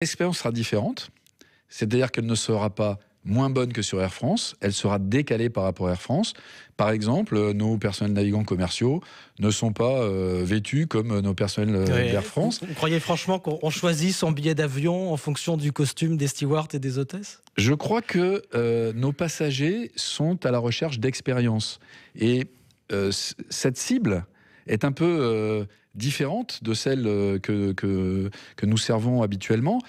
L'expérience sera différente, c'est-à-dire qu'elle ne sera pas moins bonne que sur Air France, elle sera décalée par rapport à Air France. Par exemple, nos personnels navigants commerciaux ne sont pas vêtus comme nos personnels d'Air France. Vous croyez franchement qu'on choisit son billet d'avion en fonction du costume des stewards et des hôtesses? Je crois que nos passagers sont à la recherche d'expérience. Et cette cible est un peu différente de celle que nous servons habituellement.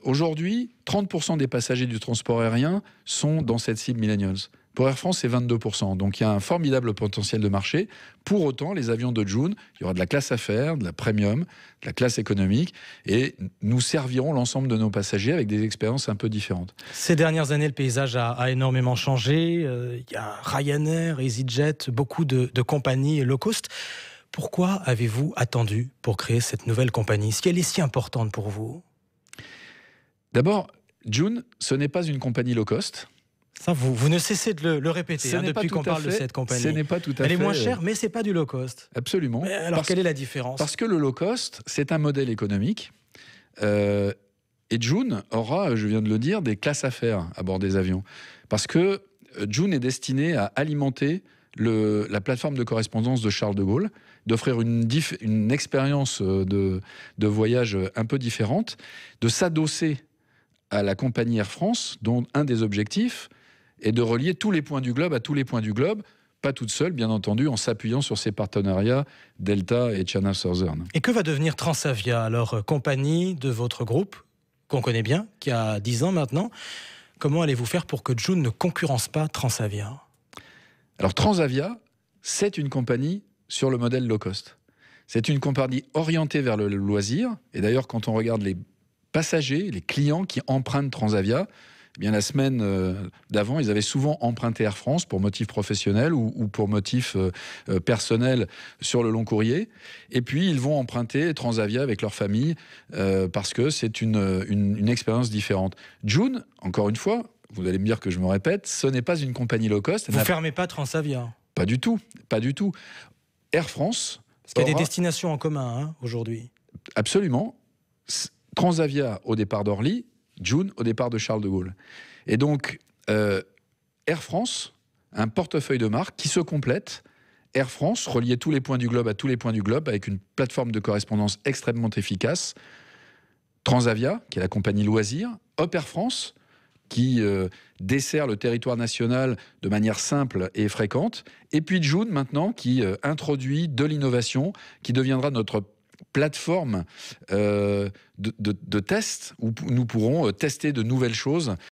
Aujourd'hui, 30% des passagers du transport aérien sont dans cette cible millennials. Pour Air France, c'est 22%. Donc il y a un formidable potentiel de marché. Pour autant, les avions de Joon, il y aura de la classe affaires, de la premium, de la classe économique, et nous servirons l'ensemble de nos passagers avec des expériences un peu différentes. Ces dernières années, le paysage a énormément changé. Il y a Ryanair, EasyJet, beaucoup de compagnies low cost. Pourquoi avez-vous attendu pour créer cette nouvelle compagnie? Si elle est si importante pour vous? D'abord, Joon, ce n'est pas une compagnie low cost. Ça, vous ne cessez de le répéter depuis qu'on parle de cette compagnie. Ce n'est pas tout à fait. Elle est moins chère, mais c'est pas du low cost. Absolument. Mais alors, quelle est la différence? Parce que le low cost, c'est un modèle économique. Et Joon aura, je viens de le dire, des classes affaires à bord des avions. Parce que Joon est destiné à alimenter la plateforme de correspondance de Charles de Gaulle, d'offrir une expérience de voyage un peu différente, de s'adosser à la compagnie Air France, dont un des objectifs est de relier tous les points du globe à tous les points du globe, pas toute seule, bien entendu, en s'appuyant sur ses partenariats Delta et China Southern. Et que va devenir Transavia, alors compagnie de votre groupe, qu'on connaît bien, qui a 10 ans maintenant? Comment allez-vous faire pour que Joon ne concurrence pas Transavia? Alors Transavia, c'est une compagnie sur le modèle low cost. C'est une compagnie orientée vers le loisir. Et d'ailleurs, quand on regarde les passagers, les clients qui empruntent Transavia, eh bien la semaine d'avant, ils avaient souvent emprunté Air France pour motifs professionnels ou pour motifs personnels sur le long courrier. Et puis, ils vont emprunter Transavia avec leur famille parce que c'est une expérience différente. Joon, encore une fois, vous allez me dire que je me répète, ce n'est pas une compagnie low cost. Vous ne fermez pas Transavia? Pas du tout, pas du tout. Air France... Parce qu'il y a des destinations en commun aujourd'hui. Absolument. Transavia au départ d'Orly, Joon au départ de Charles de Gaulle. Et donc, Air France, un portefeuille de marques qui se complète. Air France, relier tous les points du globe à tous les points du globe avec une plateforme de correspondance extrêmement efficace. Transavia, qui est la compagnie loisir. Hop Air France, qui dessert le territoire national de manière simple et fréquente. Et puis Joon, maintenant, qui introduit de l'innovation, qui deviendra notre plateforme de test où nous pourrons tester de nouvelles choses